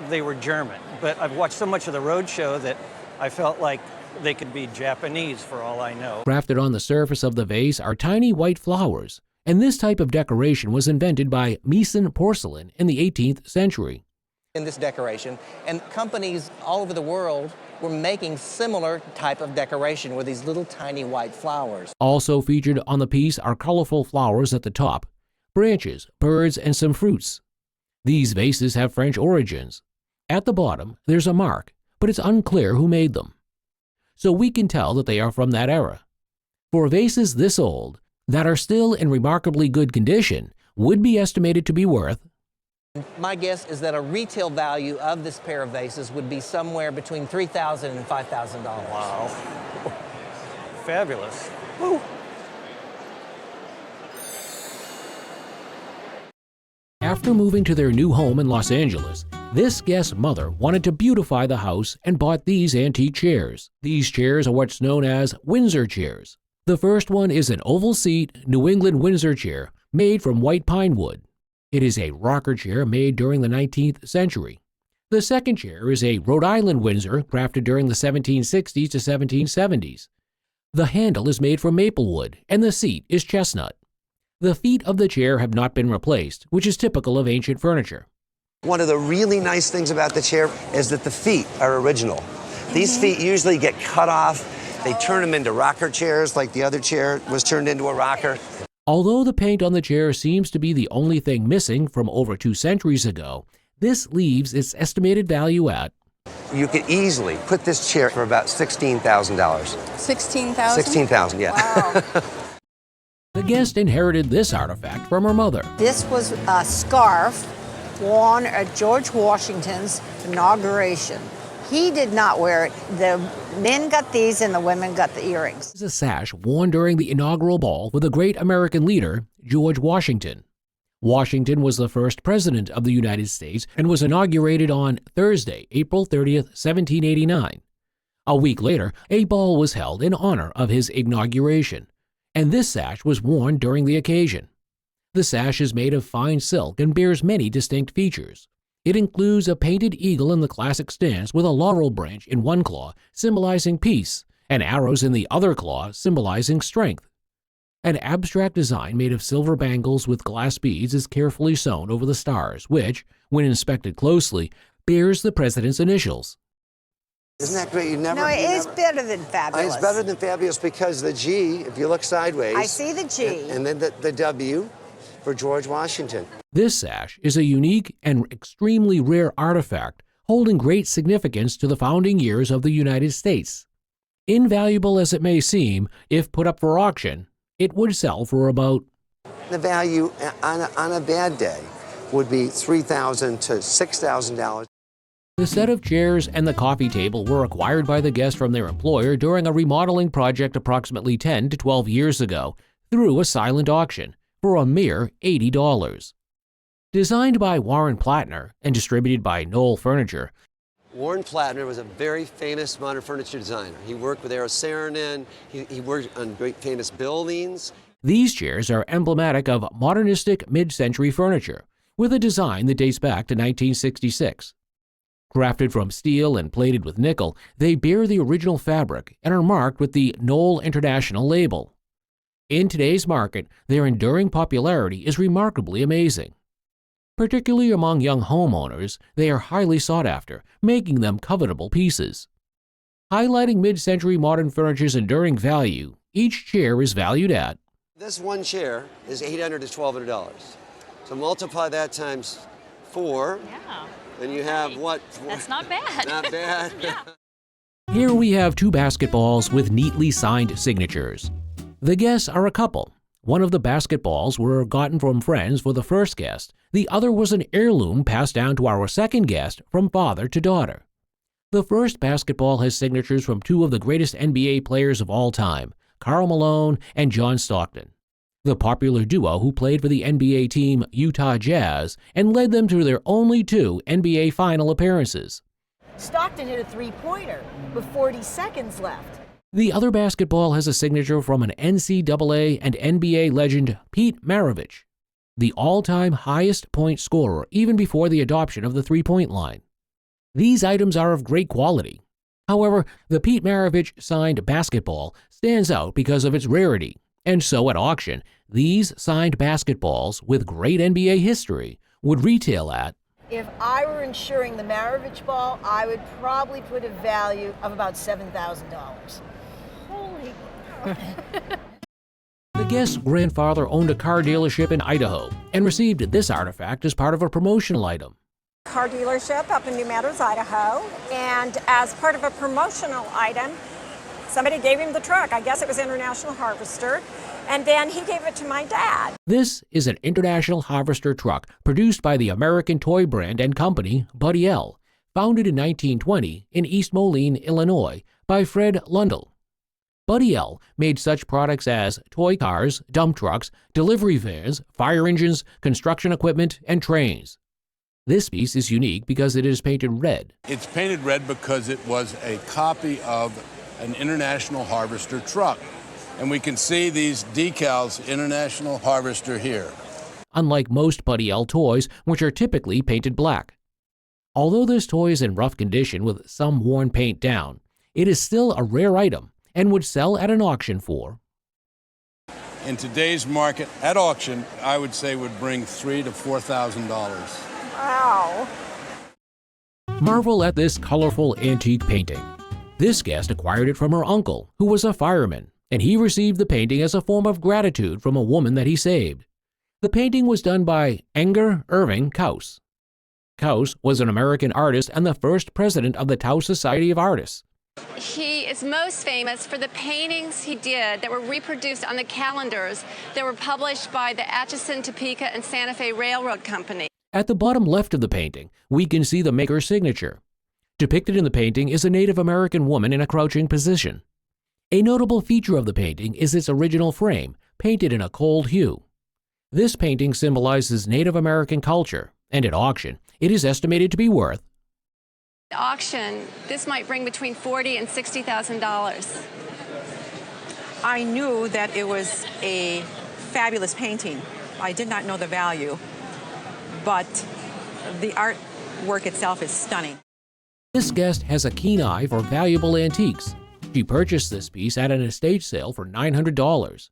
they were German, but I've watched so much of the roadshow that I felt like they could be Japanese for all I know. Crafted on the surface of the vase are tiny white flowers, and this type of decoration was invented by Meissen porcelain in the 18th century. In this decoration, and companies all over the world were making similar type of decoration with these little tiny white flowers. Also featured on the piece are colorful flowers at the top, branches, birds, and some fruits. These vases have French origins. At the bottom, there's a mark, but it's unclear who made them. So we can tell that they are from that era. For vases this old, that are still in remarkably good condition, would be estimated to be worth My guess is that a retail value of this pair of vases would be somewhere between $3,000 and $5,000. Wow. Fabulous. Woo. After moving to their new home in Los Angeles, this guest's mother wanted to beautify the house and bought these antique chairs. These chairs are what's known as Windsor chairs. The first one is an oval seat New England Windsor chair made from white pine wood. It is a rocker chair made during the 19th century. The second chair is a Rhode Island Windsor crafted during the 1760s to 1770s. The handle is made from maple wood and the seat is chestnut. The feet of the chair have not been replaced, which is typical of ancient furniture. One of the really nice things about the chair is that the feet are original. These feet usually get cut off. They turn them into rocker chairs like the other chair was turned into a rocker. Although the paint on the chair seems to be the only thing missing from over 2 centuries ago, this leaves its estimated value at... You could easily put this chair for about $16,000. $16,000? $16,000, yeah. Wow. The guest inherited this artifact from her mother. This was a scarf worn at George Washington's inauguration. He did not wear it. The men got these and the women got the earrings. This is a sash worn during the inaugural ball with the great American leader, George Washington. Washington was the first president of the United States and was inaugurated on Thursday, April 30th, 1789. A week later, a ball was held in honor of his inauguration, and this sash was worn during the occasion. The sash is made of fine silk and bears many distinct features. It includes a painted eagle in the classic stance with a laurel branch in one claw, symbolizing peace, and arrows in the other claw, symbolizing strength. An abstract design made of silver bangles with glass beads is carefully sewn over the stars, which, when inspected closely, bears the president's initials. Isn't that great? No, it is better than fabulous. It's better than fabulous because the G, if you look sideways... I see the G. And then the W for George Washington. This sash is a unique and extremely rare artifact holding great significance to the founding years of the United States. Invaluable as it may seem, if put up for auction, it would sell for about... The value on a bad day would be $3,000 to $6,000. The set of chairs and the coffee table were acquired by the guest from their employer during a remodeling project approximately 10 to 12 years ago through a silent auction for a mere $80. Designed by Warren Plattner and distributed by Knoll Furniture, Warren Plattner was a very famous modern furniture designer. He worked with Eero Saarinen. He worked on great famous buildings. These chairs are emblematic of modernistic mid-century furniture, with a design that dates back to 1966. Crafted from steel and plated with nickel, they bear the original fabric and are marked with the Knoll International label. In today's market, their enduring popularity is remarkably amazing. Particularly among young homeowners, they are highly sought after, making them covetable pieces. Highlighting mid-century modern furniture's enduring value, each chair is valued at... This one chair is $800 to $1,200. So multiply that times 4. Yeah. And you have what? That's not bad. Not bad. Yeah. Here we have 2 basketballs with neatly signed signatures. The guests are a couple. One of the basketballs were gotten from friends for the first guest. The other was an heirloom passed down to our second guest from father to daughter. The first basketball has signatures from 2 of the greatest NBA players of all time, Karl Malone and John Stockton, the popular duo who played for the NBA team Utah Jazz and led them to their only 2 NBA final appearances. Stockton hit a three-pointer with 40 seconds left. The other basketball has a signature from an NCAA and NBA legend, Pete Maravich, the all-time highest point scorer even before the adoption of the three-point line. These items are of great quality. However, the Pete Maravich signed basketball stands out because of its rarity, and so at auction, these signed basketballs with great NBA history would retail at... If I were insuring the Maravich ball, I would probably put a value of about $7,000. Holy The guest's grandfather owned a car dealership in Idaho and received this artifact as part of a promotional item. Car dealership up in New Meadows, Idaho, and as part of a promotional item, somebody gave him the truck. I guess it was International Harvester, and then he gave it to my dad. This is an International Harvester truck produced by the American toy brand and company Buddy L, founded in 1920 in East Moline, Illinois, by Fred Lundell. Buddy L made such products as toy cars, dump trucks, delivery vans, fire engines, construction equipment, and trains. This piece is unique because it is painted red. It's painted red because it was a copy of an International Harvester truck. And we can see these decals, International Harvester here. Unlike most Buddy L toys, which are typically painted black. Although this toy is in rough condition with some worn paint down, it is still a rare item and would sell at an auction for. In today's market, at auction, I would say would bring $3,000 to $4,000. Wow. Marvel at this colorful antique painting. This guest acquired it from her uncle, who was a fireman, and he received the painting as a form of gratitude from a woman that he saved. The painting was done by Anger Irving Kaus. Kaus was an American artist and the first president of the Tau Society of Artists. He is most famous for the paintings he did that were reproduced on the calendars that were published by the Atchison, Topeka, and Santa Fe Railroad Company. At the bottom left of the painting, we can see the maker's signature. Depicted in the painting is a Native American woman in a crouching position. A notable feature of the painting is its original frame, painted in a cold hue. This painting symbolizes Native American culture, and at auction, it is estimated to be worth. At auction, this might bring between $40,000 and $60,000. I knew that it was a fabulous painting. I did not know the value, but the artwork itself is stunning. This guest has a keen eye for valuable antiques. She purchased this piece at an estate sale for $900.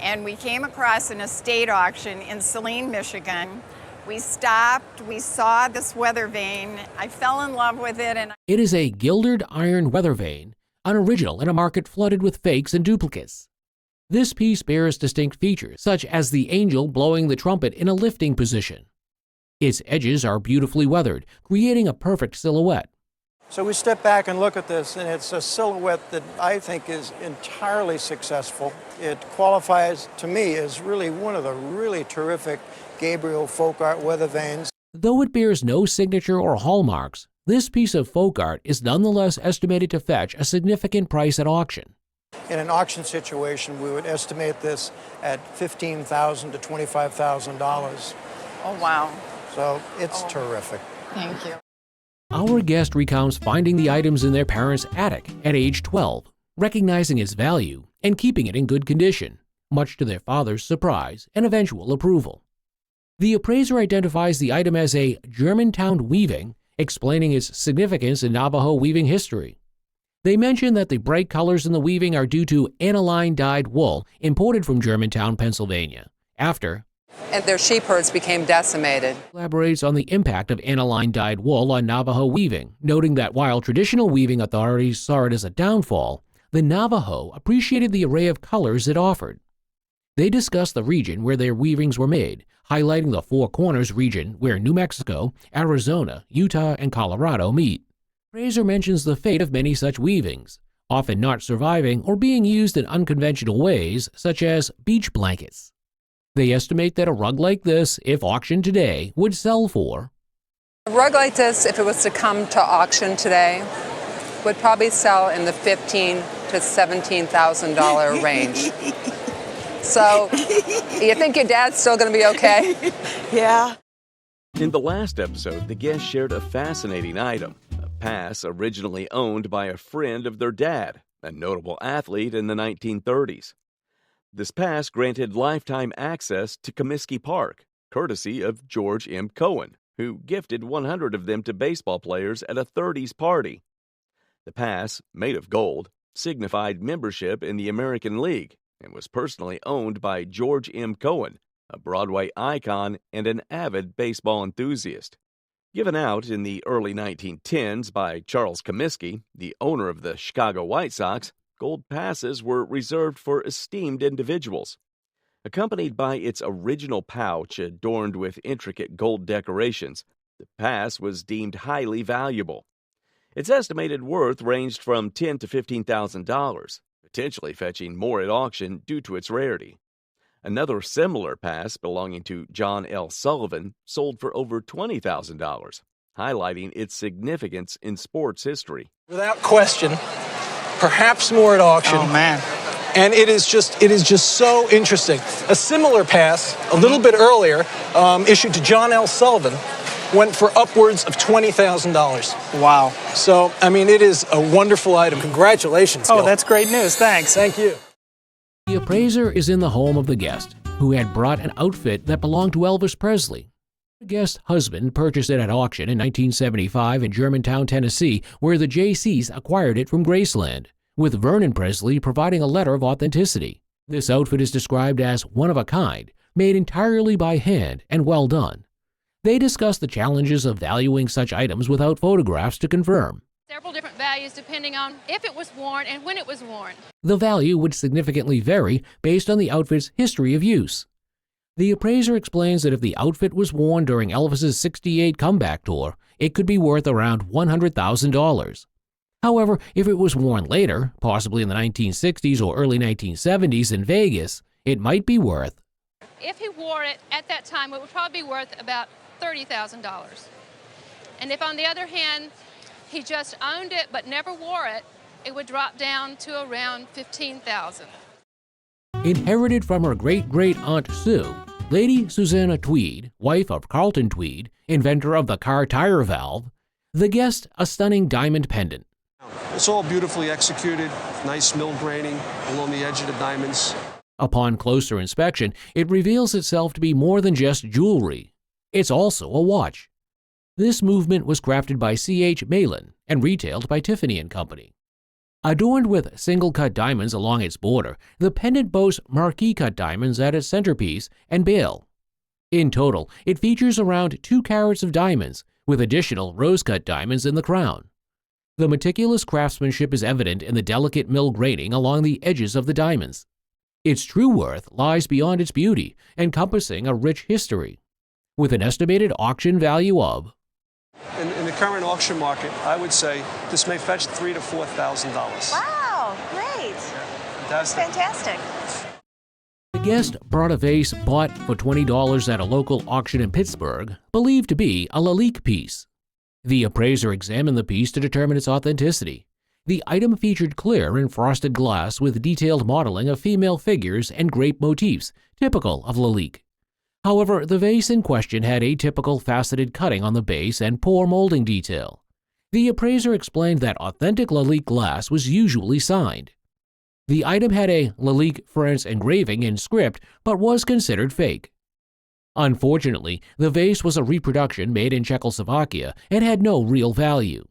And we came across an estate auction in Saline, Michigan. We stopped, we saw this weather vane. I fell in love with it. And It is a gilded iron weather vane, an original in a market flooded with fakes and duplicates. This piece bears distinct features, such as the angel blowing the trumpet in a lifting position. Its edges are beautifully weathered, creating a perfect silhouette. So we step back and look at this, and it's a silhouette that I think is entirely successful. It qualifies, to me, as really one of the really terrific Gabriel folk art weather vanes. Though it bears no signature or hallmarks, this piece of folk art is nonetheless estimated to fetch a significant price at auction. In an auction situation, we would estimate this at $15,000 to $25,000. oh, wow. So it's terrific. Thank you. Our guest recounts finding the items in their parents' attic at age 12, recognizing its value and keeping it in good condition, much to their father's surprise and eventual approval. The appraiser identifies the item as a Germantown weaving, explaining its significance in Navajo weaving history. They mention that the bright colors in the weaving are due to aniline dyed wool imported from Germantown, Pennsylvania, after and their sheep herds became decimated. Elaborates on the impact of aniline dyed wool on Navajo weaving, noting that while traditional weaving authorities saw it as a downfall, the Navajo appreciated the array of colors it offered. They discuss the region where their weavings were made, highlighting the Four Corners region where New Mexico, Arizona, Utah, and Colorado meet. Fraser mentions the fate of many such weavings, often not surviving or being used in unconventional ways, such as beach blankets. They estimate that a rug like this, if auctioned today, would sell for. A rug like this, if it was to come to auction today, would probably sell in the $15,000 to $17,000 range. So, you think your dad's still going to be okay? Yeah. In the last episode, the guest shared a fascinating item, a pass originally owned by a friend of their dad, a notable athlete in the 1930s. This pass granted lifetime access to Comiskey Park, courtesy of George M. Cohen, who gifted 100 of them to baseball players at a 30s party. The pass, made of gold, signified membership in the American League and was personally owned by George M. Cohen, a Broadway icon and an avid baseball enthusiast. Given out in the early 1910s by Charles Comiskey, the owner of the Chicago White Sox, gold passes were reserved for esteemed individuals. Accompanied by its original pouch adorned with intricate gold decorations, the pass was deemed highly valuable. Its estimated worth ranged from $10,000 to $15,000, but potentially fetching more at auction due to its rarity. Another similar pass belonging to John L. Sullivan sold for over $20,000, highlighting its significance in sports history. Without question, perhaps more at auction. Oh, man. And it is just so interesting. A similar pass, a little bit earlier, issued to John L. Sullivan, went for upwards of $20,000. Wow. So, I mean, it is a wonderful item. Congratulations, Gil. Oh, that's great news. Thanks. Thank you. The appraiser is in the home of the guest, who had brought an outfit that belonged to Elvis Presley. The guest's husband purchased it at auction in 1975 in Germantown, Tennessee, where the JCs acquired it from Graceland, with Vernon Presley providing a letter of authenticity. This outfit is described as one of a kind, made entirely by hand and well done. They discuss the challenges of valuing such items without photographs to confirm. Several different values depending on if it was worn and when it was worn. The value would significantly vary based on the outfit's history of use. The appraiser explains that if the outfit was worn during Elvis's '68 comeback tour, it could be worth around $100,000. However, if it was worn later, possibly in the 1960s or early 1970s in Vegas, it might be worth. If he wore it at that time, it would probably be worth about $30,000. And if, on the other hand, he just owned it but never wore it, it would drop down to around $15,000. Inherited from her great-great-aunt Sue, Lady Susanna Tweed, wife of Carlton Tweed, inventor of the car tire valve, the guest a stunning diamond pendant. It's all beautifully executed, nice mill graining along the edge of the diamonds. Upon closer inspection, it reveals itself to be more than just jewelry. It's also a watch. This movement was crafted by C.H. Malin and retailed by Tiffany & Company. Adorned with single-cut diamonds along its border, the pendant boasts marquee-cut diamonds at its centerpiece and bail. In total, it features around 2 carats of diamonds, with additional rose-cut diamonds in the crown. The meticulous craftsmanship is evident in the delicate mill graining along the edges of the diamonds. Its true worth lies beyond its beauty, encompassing a rich history, with an estimated auction value of. In the current auction market, I would say this may fetch $3,000 to $4,000. Wow, great. Fantastic. Fantastic. The guest brought a vase bought for $20 at a local auction in Pittsburgh, believed to be a Lalique piece. The appraiser examined the piece to determine its authenticity. The item featured clear and frosted glass with detailed modeling of female figures and grape motifs, typical of Lalique. However, the vase in question had atypical faceted cutting on the base and poor molding detail. The appraiser explained that authentic Lalique glass was usually signed. The item had a Lalique France engraving in script, but was considered fake. Unfortunately, the vase was a reproduction made in Czechoslovakia and had no real value.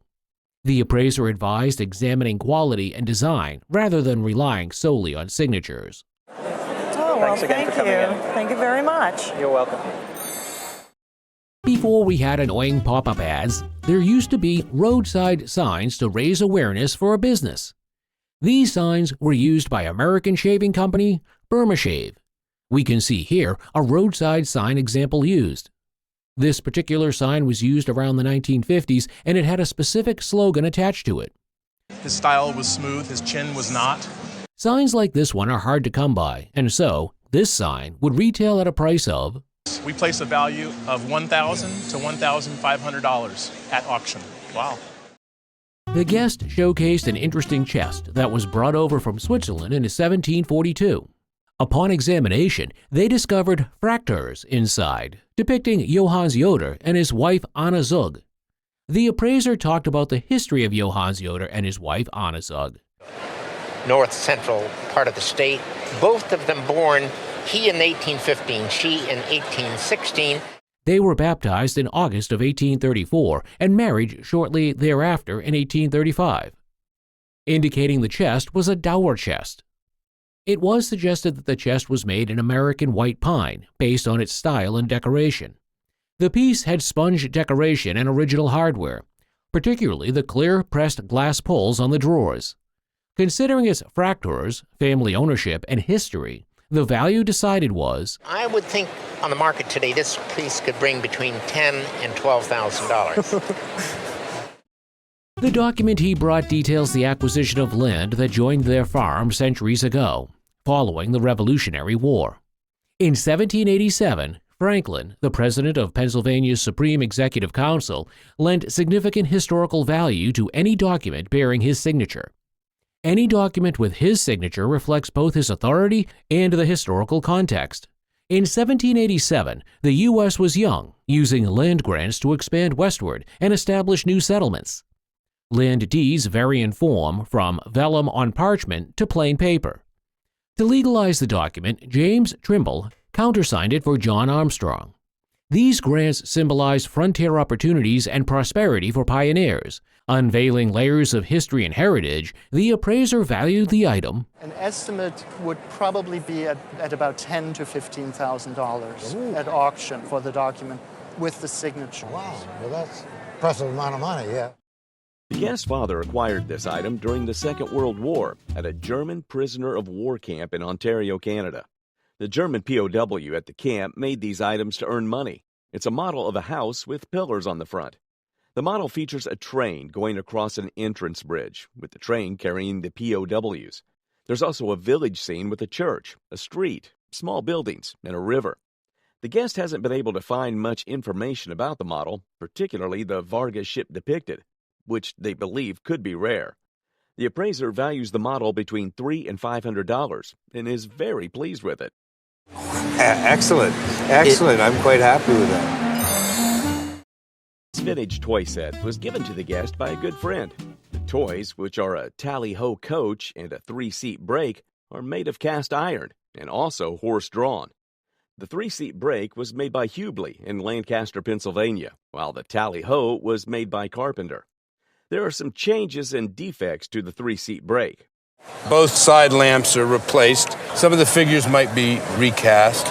The appraiser advised examining quality and design rather than relying solely on signatures. Oh, well, thank you. Thank you very much. You're welcome. Before we had annoying pop-up ads, there used to be roadside signs to raise awareness for a business. These signs were used by American shaving company Burma Shave. We can see here a roadside sign example used. This particular sign was used around the 1950s, and it had a specific slogan attached to it. His style was smooth, his chin was not. Signs like this one are hard to come by, and so this sign would retail at a price of. We place a value of $1,000 to $1,500 at auction. Wow. The guest showcased an interesting chest that was brought over from Switzerland in 1742. Upon examination, they discovered fractures inside, depicting Johannes Yoder and his wife Anna Zug. The appraiser talked about the history of Johannes Yoder and his wife Anna Zug. North central part of the state, both of them born, he in 1815, she in 1816. They were baptized in August of 1834 and married shortly thereafter in 1835. Indicating the chest was a dower chest. It was suggested that the chest was made in American white pine, based on its style and decoration. The piece had sponge decoration and original hardware, particularly the clear pressed glass pulls on the drawers. Considering its fractures, family ownership, and history, the value decided was. I would think on the market today, this piece could bring between $10,000 and $12,000. The document he brought details the acquisition of land that joined their farm centuries ago, following the Revolutionary War. In 1787, Franklin, the president of Pennsylvania's Supreme Executive Council, lent significant historical value to any document bearing his signature. Any document with his signature reflects both his authority and the historical context. In 1787, the U.S. was young, using land grants to expand westward and establish new settlements. Land deeds vary in form from vellum on parchment to plain paper. To legalize the document, James Trimble countersigned it for John Armstrong. These grants symbolize frontier opportunities and prosperity for pioneers. Unveiling layers of history and heritage, the appraiser valued the item. An estimate would probably be at about $10,000 to $15,000 at auction for the document with the signature. Wow, well that's an impressive amount of money, yeah. The guest's father acquired this item during the Second World War at a German prisoner of war camp in Ontario, Canada. The German POW at the camp made these items to earn money. It's a model of a house with pillars on the front. The model features a train going across an entrance bridge, with the train carrying the POWs. There's also a village scene with a church, a street, small buildings, and a river. The guest hasn't been able to find much information about the model, particularly the Varga ship depicted, which they believe could be rare. The appraiser values the model between $300 and $500 and is very pleased with it. Excellent. I'm quite happy with that. This vintage toy set was given to the guest by a good friend. The toys, which are a tally-ho coach and a 3-seat brake, are made of cast iron and also horse-drawn. The 3-seat brake was made by Hubley in Lancaster, Pennsylvania, while the tally-ho was made by Carpenter. There are some changes and defects to the 3-seat brake. Both side lamps are replaced. Some of the figures might be recast.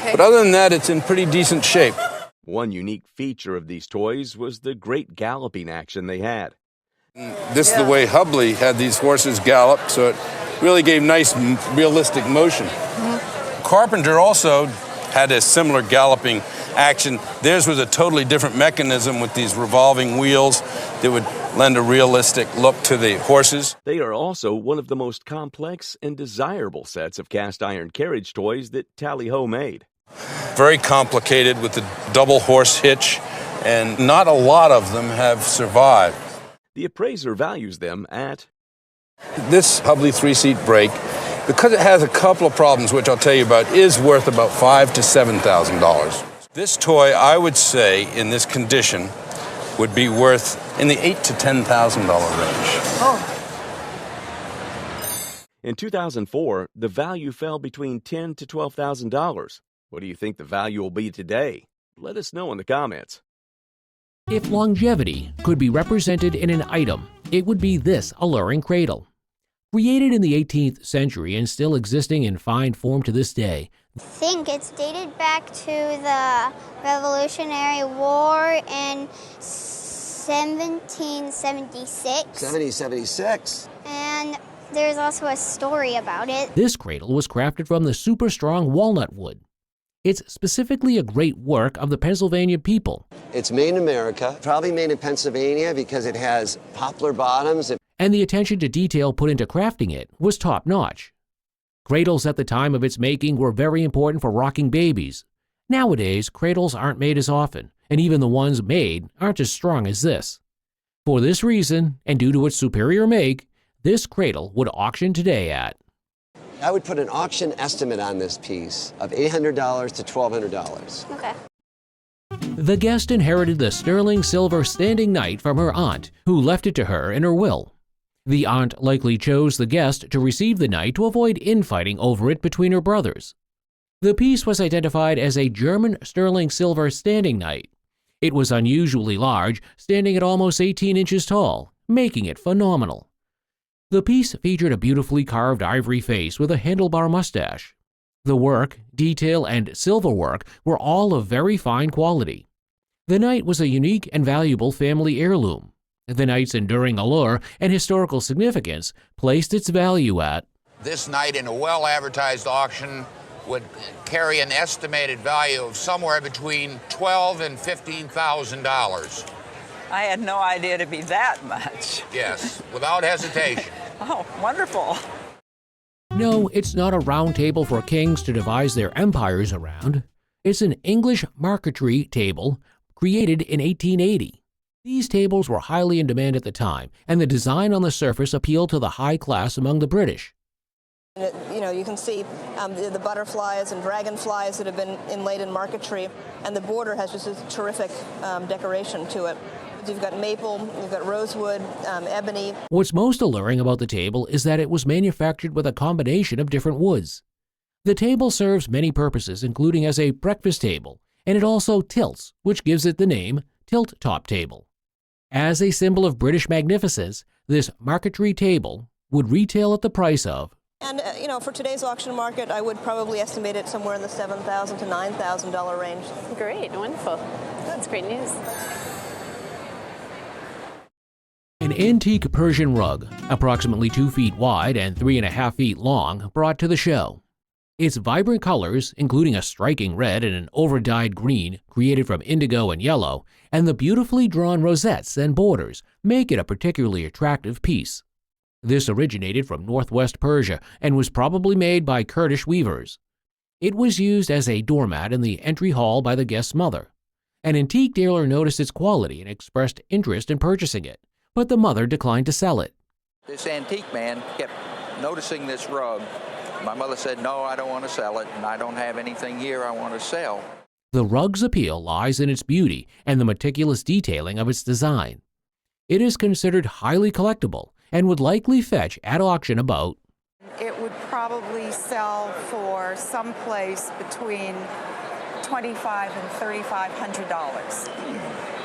But other than that, it's in pretty decent shape. One unique feature of these toys was the great galloping action they had. This is the way Hubley had these horses gallop, so it really gave nice, realistic motion. Carpenter also had a similar galloping action. Theirs was a totally different mechanism with these revolving wheels that would lend a realistic look to the horses. They are also one of the most complex and desirable sets of cast iron carriage toys that Tally-Ho made. Very complicated with the double horse hitch, and not a lot of them have survived. The appraiser values them at... This Hubley 3-seat brake, because it has a couple of problems, which I'll tell you about, is worth about $5,000 to $7,000. This toy, I would say, in this condition, would be worth in the $8,000 to $10,000 range. Oh. In 2004, the value fell between $10,000 to $12,000. What do you think the value will be today? Let us know in the comments. If longevity could be represented in an item, it would be this alluring cradle. Created in the 18th century and still existing in fine form to this day, I think it's dated back to the Revolutionary War in 1776. 1776? And there's also a story about it. This cradle was crafted from the super strong walnut wood. It's specifically a great work of the Pennsylvania people. It's made in America, probably made in Pennsylvania because it has poplar bottoms. And the attention to detail put into crafting it was top-notch. Cradles at the time of its making were very important for rocking babies. Nowadays, cradles aren't made as often, and even the ones made aren't as strong as this. For this reason, and due to its superior make, this cradle would auction today at... I would put an auction estimate on this piece of $800 to $1,200. Okay. The guest inherited the sterling silver standing knight from her aunt, who left it to her in her will. The aunt likely chose the guest to receive the knight to avoid infighting over it between her brothers. The piece was identified as a German sterling silver standing knight. It was unusually large, standing at almost 18 inches tall, making it phenomenal. The piece featured a beautifully carved ivory face with a handlebar mustache. The work, detail, and silverwork were all of very fine quality. The knight was a unique and valuable family heirloom. The knight's enduring allure and historical significance placed its value at... This knight in a well-advertised auction would carry an estimated value of somewhere between $12,000 and $15,000. I had no idea it'd be that much. Yes, without hesitation. Oh, wonderful. No, it's not a round table for kings to devise their empires around. It's an English marquetry table created in 1880. These tables were highly in demand at the time, and the design on the surface appealed to the high class among the British. You know, you can see the butterflies and dragonflies that have been inlaid in marquetry, and the border has just a terrific decoration to it. You've got maple, you've got rosewood, ebony. What's most alluring about the table is that it was manufactured with a combination of different woods. The table serves many purposes, including as a breakfast table, and it also tilts, which gives it the name tilt-top table. As a symbol of British magnificence, this marquetry table would retail at the price of, And, you know, for today's auction market, I would probably estimate it somewhere in the $7,000 to $9,000 range. Great, wonderful. That's great news. An antique Persian rug, approximately 2 feet wide and 3.5 feet long, brought to the show. Its vibrant colors, including a striking red and an overdyed green created from indigo and yellow, and the beautifully drawn rosettes and borders, make it a particularly attractive piece. This originated from northwest Persia and was probably made by Kurdish weavers. It was used as a doormat in the entry hall by the guest's mother. An antique dealer noticed its quality and expressed interest in purchasing it, but the mother declined to sell it. This antique man kept noticing this rug. My mother said, no, I don't want to sell it, and I don't have anything here I want to sell. The rug's appeal lies in its beauty and the meticulous detailing of its design. It is considered highly collectible and would likely fetch at auction about, it would probably sell for someplace between $2,500 and $3,500.